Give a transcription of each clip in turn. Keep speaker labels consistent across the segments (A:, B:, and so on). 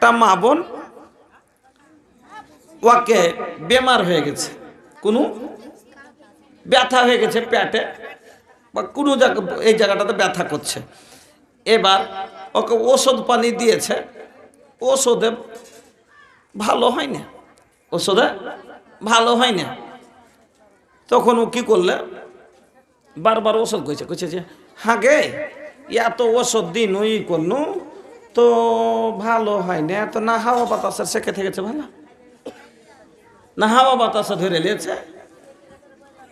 A: একটা মা বোন ওকে বেমার হয়ে গেছে, কোনো ব্যথা হয়ে গেছে পেটে বা কোনো জায়গা, এই জায়গাটাতে ব্যথা করছে। এবার ওকে ওষুধ পানি দিয়েছে, ওষুধে ভালো হয় না, ওষুধে ভালো হয় না। তখন ও কি করলে, বারবার ওষুধ কইছে যে হ্যাঁ গে এত ওষুধ দিন ওই করনু তো ভালো হয় না, তো না হাওয়া বাতাসের সেকে থেকেছে ভালো, না হাওয়া বাতাসে ধরে নিয়েছে।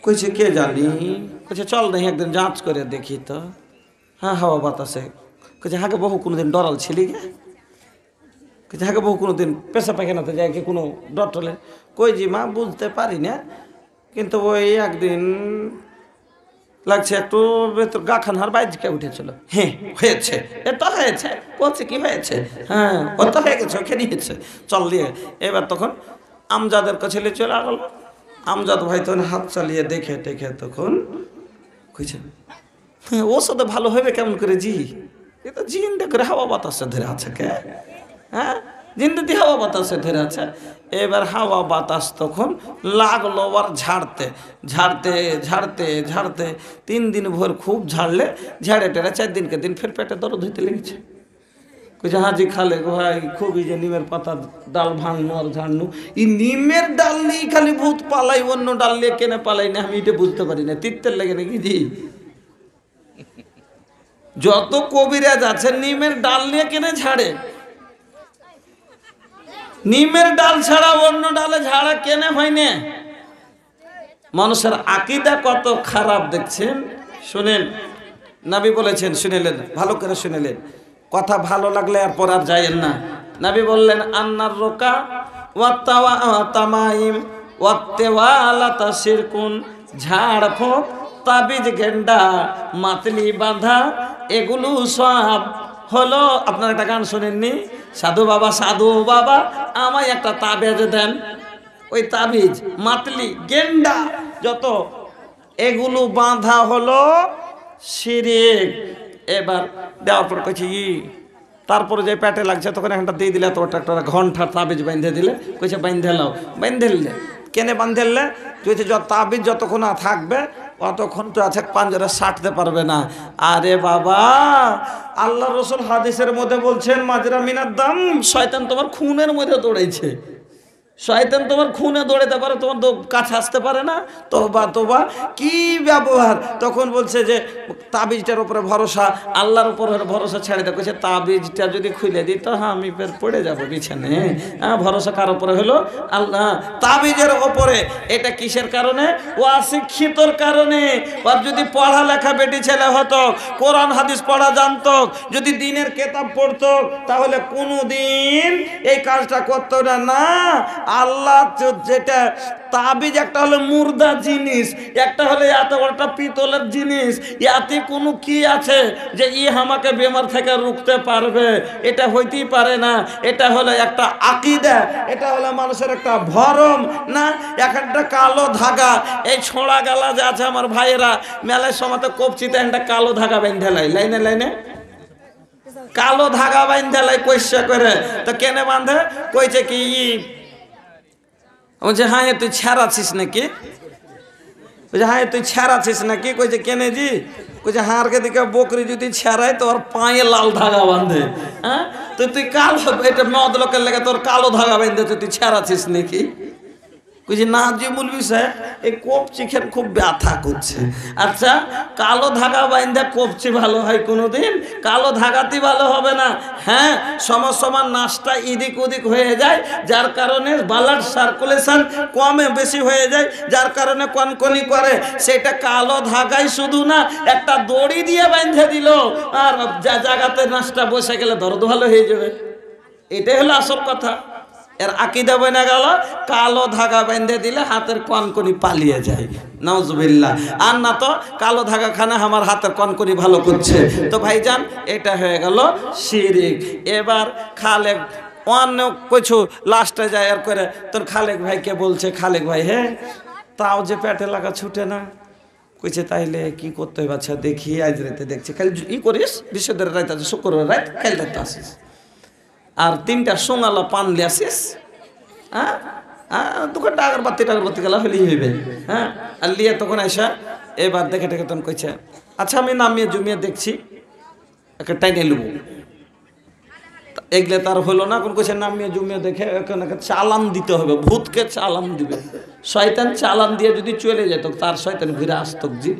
A: কইছে কে জানি, কইছে চল না একদিন যাঁচ করে দেখি তো। হ্যাঁ হাওয়া বাতাসে। কইছে হাগে বহু কোনোদিন ডরাল ছিলি গে, কইছে হাগে বহু কোনোদিন পেশা পায়খানাতে যায় কি কোনো ডরটলে। কই জি মা বুঝতে পারি না, কিন্তু ওই একদিন লাগছে একটু গা খানহার বাইজকে উঠেছিল। হ্যাঁ হয়েছে, এটা হয়েছে, বলছে কি হয়েছে, হ্যাঁ ও তো হয়ে গেছে, ওকে নিয়েছে চল দিয়ে। এবার তখন আমজাদের কাছে চলে গেল। আমজাদ ভাই তখন হাত চালিয়ে দেখে টেখে তখন কইছে হ্যাঁ ওষুধে ভালো হবে কেমন করে জি, এ তো জিন্দে করে হাওয়া বাতাসে ধরে আছে কে, হ্যাঁ জিন্দে হাওয়া বাতাসে ধরে আছে। এবার হাওয়া বাতাস তখন লাগলো আর ঝাড়তে ঝাড়তে ঝাড়তে ঝাড়তে 3 দিন ভোর খুব ঝাড়লে, ঝাড়ে টেড়ে 4 দিনকে দিন ফের পেটে দরদ হইতে লেগেছে। কইছে হাজি খালে ভাই খুবই যে নিমের পাতা ডাল ভাঙনু আর ঝাড়নু, এই নিমের ডাল নিয়ে খালি ভূত পালাই, অন্য ডাল নিয়ে কেনে পালাই না আমি এটা বুঝতে পারি না। তিত্তের লেগে নাকি জি, যত কবিরাজ আছে নিমের ডাল নিয়ে কেনে ঝাড়ে, নিমের ডাল ছাড়া অন্য ডালে ঝাড়া কেনে হয় না। মানুষের আকীদা কত খারাপ দেখছেন। শুনেন নবী বলেছেন, শুনেলেন ভালো করে শুনেলেন, কথা ভালো লাগলে আর পর আর যায়েন না। নবী বললেন আন্নার রোকা ওয়াত্তাওয়া তামাইম ওয়াত্তেওয়ালাতা শিরকুন, ঝাড় ফোঁক তাবিজ গেন্ডা মাতলি বাঁধা এগুলো সব হলো। আপনারা একটা গান শোনেননি, সাধু বাবা আমায় একটা তাবিজ দেন, ওই তাবিজ মাতলি গেন্ডা যত এগুলো বাঁধা হলো শিরিক। এবার দেওয়ার পর কইছি তারপরে যে পেটে লাগছে তখন একটা দিয়ে দিলে, তো একটা ঘন্টা তাবিজ বাঁধে দিলে, কইছে বাঁধে লাও, বাঁধে দিলে কেনে বাঁধে দিলে, কইছে যত তাবিজ যতক্ষণ থাকবে অতক্ষণ তো আছে পাঞ্জরে সাটতে পারবে না। আরে বাবা আল্লাহ রসুল হাদিসের মধ্যে বলছেন মাজরা মিনার দাম, শয়তান তোমার খুনের মধ্যে দৌড়াইছে, শয়তান তোমার খুনে দৌড়াতে পারে, তোমার কাছে আসতে পারে না। তোবা কি ব্যবহার। তখন বলছে যে তাবিজটার উপরে ভরসা, আল্লাহর উপর ভরসা ছেড়ে দেয়। কইছে তাবিজটা যদি খুলে দিই তো হ্যাঁ আমি ফের পড়ে যাবো বিছানে। হ্যাঁ ভরসা কার উপরে হলো? আল্লাহ তাবিজের ওপরে। এটা কিসের কারণে? ও অশিক্ষিতর কারণে। আর যদি পড়ালেখা বেটি ছেলে হতো, কোরআন হাদিস পড়া জানতো, যদি দিনের কেতাব পড়তো, তাহলে কোনো দিন এই কাজটা করতো না। আল্লাহ যেটা তাবিজ, একটা হলো মুর্দা জিনিস, একটা হলো এত বড়টা পিতলের জিনিস, ইয়াতে কোনো কি আছে যে আমাকে বেমার থেকে রুখতে পারবে? এটা হইতেই পারে না। এটা হলো একটা আকীদা, এটা হলো মানুষের একটা ভরম না, একটা কালো ধাগা। এই ছোঁড়া গালা যে আছে আমার ভাইয়েরা মেলায় সমাতে কপচিতে একটা কালো ধাগা বেঁধে লাই, লাইনে লাইনে কালো ধাগা বেঁধে লাই কইসা করে। তো কেনে বাঁধে? কইছে কি বলছে হ্যাঁ তুই ছেড়াছিস নাকি? বলছে হ্যাঁ তুই ছেড়াছিস নাকি? কইছে কেনে জি? কইছে হাড়কে দিকে বকরি যদি ছেড়ায় তোর পায়ে লাল ধাগা বাঁধে। হ্যাঁ তুই কালো, এটা মদ লোকের লেগে তোর কালো ধাগা বেঁধে তুই ছেড়াছিস নাকি? কইছে না জি মুলবি সাহেব এই কপচি খেয়ে খুব ব্যথা করছে। আচ্ছা কালো ধাগা বাইন্ধা কপচি ভালো হয় কোনোদিন? কালো ধাগাতে ভালো হবে না। হ্যাঁ সমান নাশটা এদিক ওদিক হয়ে যায়, যার কারণে ব্লাড সার্কুলেশন কমে বেশি হয়ে যায়, যার কারণে কনকনি করে। সেটা কালো ধাগাই শুধু না, একটা দড়ি দিয়ে বেঁধে দিল আর যা জায়গাতে নাশটা বসে গেলে দরদ ভালো হয়ে যাবে। এটাই হলো আসল কথা। এর আকীদা বনে গেল কালো ধাগা বেঁধে দিলে হাতের কনকনি পালিয়ে যায়। নাউজুবিল্লাহ। আর না তো কালো ধাগা খানে আমার হাতের কনকনি ভালো করছে। তো ভাইজান এটা হয়ে গেল শিরিক। এবার খালেক অন্য কিছু লাস্টে যায় আর করে তোর খালেক ভাইকে বলছে, খালেক ভাই হ্যাঁ তাও যে পেটে লাগা ছুটে না। কইছে তাইলে কি করতে হবে? আচ্ছা দেখি আজ রাতে দেখছি। কাল ই করিস বৃহস্পতিবার রাত আছে, শুক্রবার রাত, কাল রাতে আসিস। আর 3টা সোঙালা পান লিয়া শেষ। হ্যাঁ, দোকানটা আগরবাতি গেলা হলেই হইবে। হ্যাঁ, আর লিয়া তখন আইসা এবার দেখে তখন কইছে আচ্ছা আমি নামিয়ে জমিয়ে দেখছি একটা টাইনে লুবো। এগুলো তার হলো না, কোন কইছে নামিয়ে জমিয়ে দেখে এখন চালান দিতে হবে, ভূতকে চালান দিবে। শয়তান চালান দিয়ে যদি চলে যেত তার শয়তান ঘুরে আসতো জি।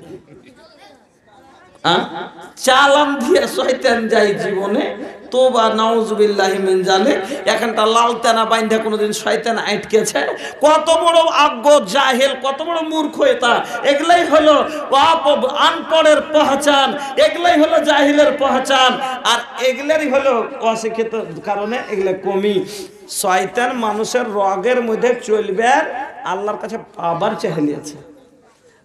A: চালান দিয়ে শয়তান যায় জীবনে, তোবা নাউজুবিল্লাহি মিন জালিক। এখানটা লাল তেনা বাইন্ধা কোনোদিন শয়তান আটকেছে। কত বড় আজ্ঞ জাহেল, কত বড় মূর্খ এটা। এগুলাই হলো আনপড়ের পহচান, এগুলাই হলো জাহিলের পহচান, আর এগুলারই হলো অশিক্ষিত কারণে এগুলা কমি। শয়তান মানুষের রগের মধ্যে চলবে, আল্লাহর কাছে পাবার চাহিলিয়েছে।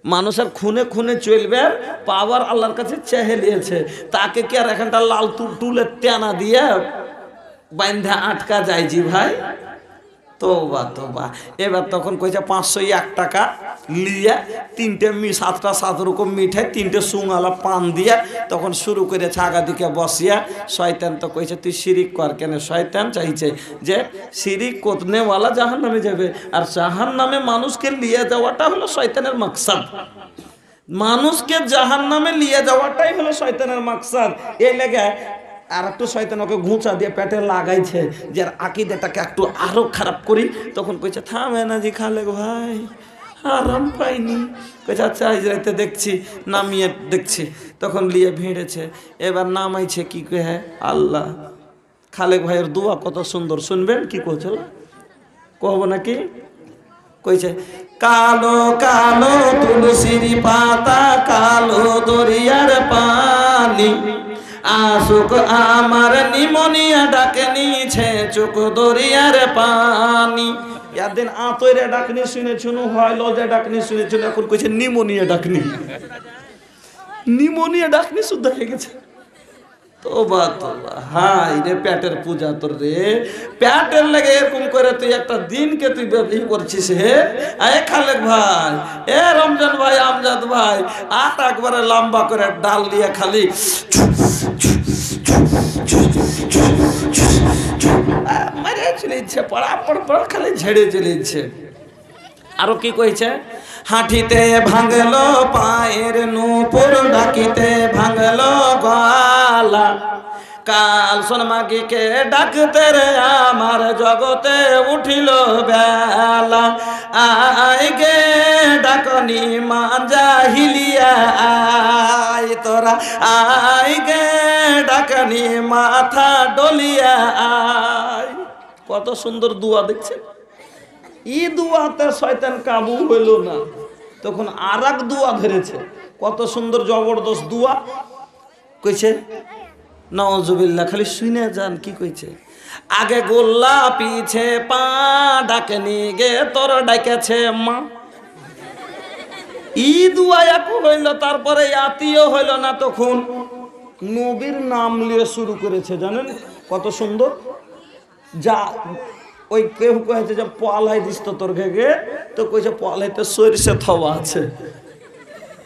A: মানুষের খুনে খুনে চলবে, পাওয়ার আল্লাহর কাছে চেহে নিয়েছে। তাকে কি আর এখানটা লাল টুলের তেনা দিয়ে বাইন্ধা আটকা যায় জি ভাই? তোবা তোবা। এবার তখন কইছে 501 টাকা লিয়া 7 রকম মিঠাই 3টে সুঙালা পান দিয়া তখন শুরু করেছে আগা দিকে বসিয়া। শয়তান তো কইছে তুই শিরিক কর কেন? শয়তান চাইছে যে শিরিক করনেওয়ালা জাহান্নামে যাবে, আর জাহান্নামে মানুষকে লিয়ে যাওয়াটা হলো শয়তানের মাকসাদ। মানুষকে জাহান্নামে লিয়ে যাওয়াটাই হলো শয়তানের মাকসাদ। এই লেগে আর একটু শয়তান ওকে ঘুঁচা দিয়ে পেটে লাগাইছে যে আকীদাটাকে একটু আরো খারাপ করি। তখন কইছে থামে না জি খালেক ভাই, আরাম পাইনি। কইছে আচ্ছা আজ রাতে দেখছি, নামিয়ে দেখছি। তখন লিয়ে ভিড়েছে, এবার নামাইছে কি কহে আল্লাহ। খালেক ভাইয়ের দোয়া কত সুন্দর, শুনবেন কি কইছিল? কহব নাকি? কইছে কালো কালো তুলসীর পাতা, কালো দরিয়ার পানি, আসুক আমার নিমোনিয়া ডাকে নিছে চোখ দরিয়ার পানি। একদিন আতরে ডাকনি শুনেছুন, হয় লজে ডাকনি শুনেছুন, এখন কইছে নিমোনিয়া ডাকনি। নিমোনিয়া ডাকনি শুদ্ধ হয়ে গেছে। তোবা তোবা, হাই রে পেটের পূজা তোর রে। পেটের লাগে এরকম করে তুই একটা দিনকে তুই ই করছিস হে। এ খালেক ভাই, এ রমজান ভাই, আমজাদ ভাই, আট একবারে লম্বা করে ডাল দিয়ে খালি মারে চলে ইচ্ছে, পড়া পড় খালি ঝেড়ে চলে ইচ্ছে। আরো কি কইছে? হাঁটিতে ভাঙলো পায়ের নূপুর, ডাকিতে ভাঙলো গলা, কাল সোনমাগিকে ডাকতে রে আমার জগতে উঠিল বেলা। আই গে ডাকনি মা জাহিলিয়া আই তোরা, আই গে ডাকনি মাথা ডলিয়া আই। কত সুন্দর দোয়া দেখছেন। ই দুয়াতে শয়তান কাবু হইল না, তখন আর এক দুয়া ধরেছে। কত সুন্দর জবরদস্ত দুয়া কইছে, নাউজুবিল্লাহ। খালি শুনে যান কি কইছে। আগে গোল্লা পিছে পা, ডাকেনি গে তোর ডাকেছে মা। ই দুয়া এক হইল, তারপরে আতিও হইল না, তখন নবীর নাম নিয়ে শুরু করেছে। জানেন কত সুন্দর। যা ওই কেউ কয়েছে যে পলাই দিস তো তোর ঘেগে, তো কইছে পলাইতে সরিষা থাওয়া আছে।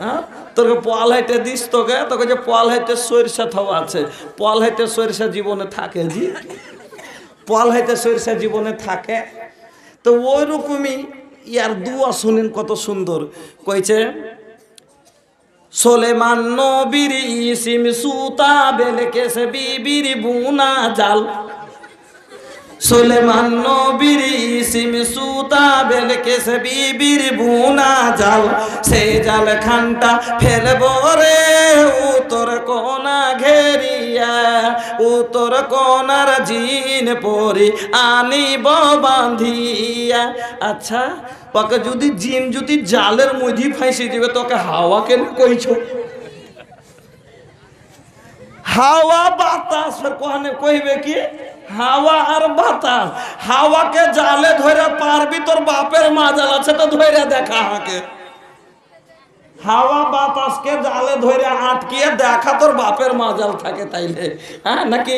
A: হ্যাঁ, তোকে পলাইতে দিস তোকে, তো কইছে পলাইতে সরিষা থাওয়া আছে। পলাইতে সরিষা জীবনে থাকে জি, পলাইতে সরিষা জীবনে থাকে। তো ওই রকমই ইয়ার দুয়া শুনেন কত সুন্দর। কইছে সোলেমান নবীর ইসিম সুতা, বেলকেসে বিবির বুনা জাল। সুলেমান নবীর ইসিম সুতা, বেলকেসে বিবির বুনা জাল। সে জাল খানটা ফেলব রে উত্তর কোনা ঘেরিয়া, উত্তর কোনার জিন পরি আনিব বাঁধিয়া। আচ্ছা তোকে যদি জিন যদি জালের মধ্যে ফাঁসি দিবে, তোকে হাওয়া কেন কইছ? হাওয়া বাতাস কোহানে কইবে কি? হাওয়া আর বাতাস। হাওয়াকে জালে ধরে পারবি? তোর বাপের মাজাল আছে তো ধরে দেখা হাকে। হাওয়া বাতাসকে জালে ধরে আটকিয়ে দেখা তোর বাপের মাজাল থাকে তাইলে, হ্যাঁ নাকি?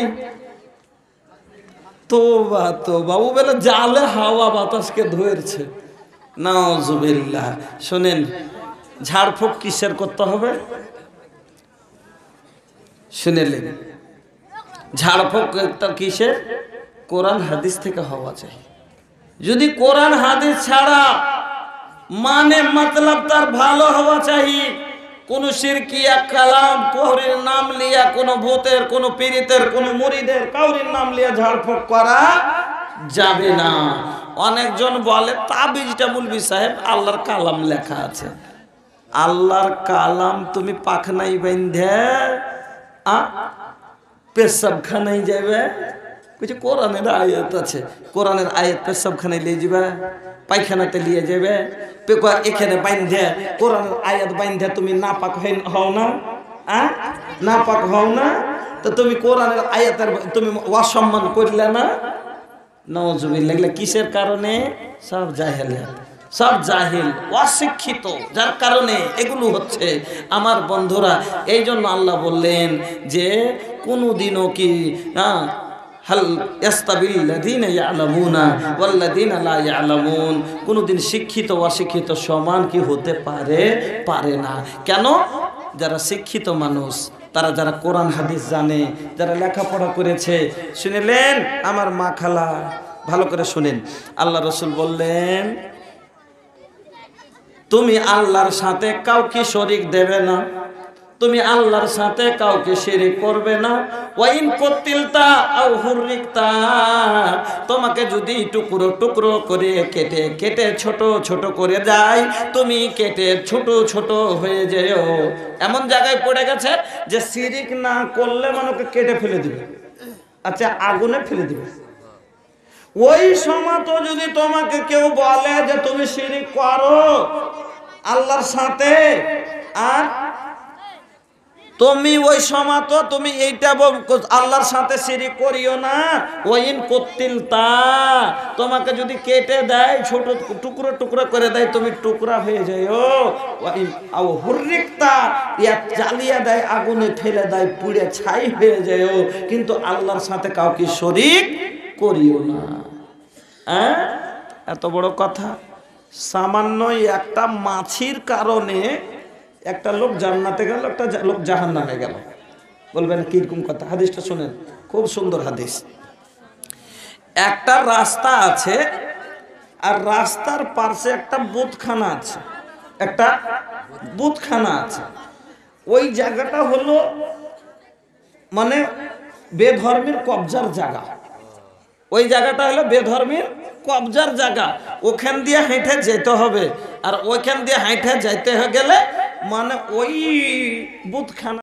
A: তোবা তোবা, ও বেলা জালে হাওয়া বাতাসকে ধরছে। নাউজুবিল্লাহ। শোনেন, ঝাড়ফুঁক কিসের করতে হবে শুনেলেন? ঝাড়ফুঁক কিসের কোরআন হাদিস থেকে হওয়া চাই। যদি কোরআন হাদিস ছাড়া মানে মতলব তার ভালো হওয়া চাই। কোন শিরকিয়া কালাম কোহরির নাম লিয়া, কোন ভূতের, কোন পীরিতের, কোন মুরিদের কাউরির নাম লিয়া ঝাড়ফুঁক করা যাবে না। অনেকজন বলে তাবিজটা মৌলভী সাহেব আল্লাহর কালাম লেখা আছে। আল্লাহর কালাম তুমি পাখনাই বাইন্ধে পেশাবখানায় যাবে? কিছু কোরআনের আয়াত আছে, কোরআনের আয়াত পেশাবখানায় নিয়ে যাবে, পায়খানাতে নিয়ে যাবে। এখানে বাইন্ধে কোরআনের আয়াত বাইন্ধে তুমি নাপাক হও না, নাপাক হও না, তো তুমি কোরআনের আয়াতের তুমি অসম্মান করলে না। নাউজুবিল্লাহ। লাগলে কিসের কারণে? সব জাহেল, সব জাহিল, অশিক্ষিত, যার কারণে এগুলো হচ্ছে। আমার বন্ধুরা, এই জন্য আল্লাহ বললেন যে কোনদিনও কি হাল ইয়াস্তাবিল্লাযীনা ইয়ালামুনা ওয়াল্লাযীনা লা ইয়ালামুন, কোনদিন শিক্ষিত অশিক্ষিত সমান কি হতে পারে না। কেন? যারা শিক্ষিত মানুষ, তারা যারা কোরআন হাদিস জানে, যারা লেখাপড়া করেছে। শুনলেন আমার মা খালা, ভালো করে শুনেন। আল্লাহ রাসূল বললেন তুমি আল্লাহর সাথে কাউকে শরীক দেবে না, তুমি আল্লাহর সাথে কাউকে শিরিক করবে না। ওয়াইন কুতিলতা আও হুররিকতা, তোমাকে যদি টুকরো টুকরো করে কেটে কেটে ছোট ছোট করে যায়, তুমি কেটে ছোট ছোট হয়ে যেও। এমন জায়গায় পড়ে গেছে যে শিরিক না করলে মানুষকে কেটে ফেলে দিবে, আচ্ছা আগুনে ফেলে দিবে। ওই সময় তো যদি তোমাকে কেউ বলে যে তুমি শিরিক করো আল্লাহর সাথে, আর তুমি ওই সময় তো তুমি এইটা আল্লাহর সাথে শিরিক করিও না। ওয়াইন কুতিলতা, তোমাকে যদি কেটে দেয়, ছোট টুকরো টুকরো করে দেয়, তুমি টুকরা হয়ে যাও। ওয়াইন আও হুররিকতা, ইয়া জ্বালিয়ে দেয়, আগুনে ফেলে দেয়, পুড়ে ছাই হয়ে যাও, কিন্তু আল্লাহর সাথে কাউকে শরীক করিও না। এত বড় কথা। সামান্য একটা মাছির কারণে একটা লোক জান্নাতে গেল, একটা লোক জাহান্নামে গেল। বলবেন কিরকম কথা? হাদিসটা শুনেন, খুব সুন্দর হাদিস। একটা রাস্তা আছে, আর রাস্তার পাশে একটা বুতখানা আছে, একটা বুতখানা আছে। ওই জায়গাটা হলো মানে বেধর্মীর কবজার জায়গা। ওই জায়গাটা হলো বেধর্মীর কবজার জায়গা। ওখান দিয়ে হেঁটে যেতে হবে, আর ওইখান দিয়ে হেঁটে যাইতে গেলে মানে ওই বুতখানা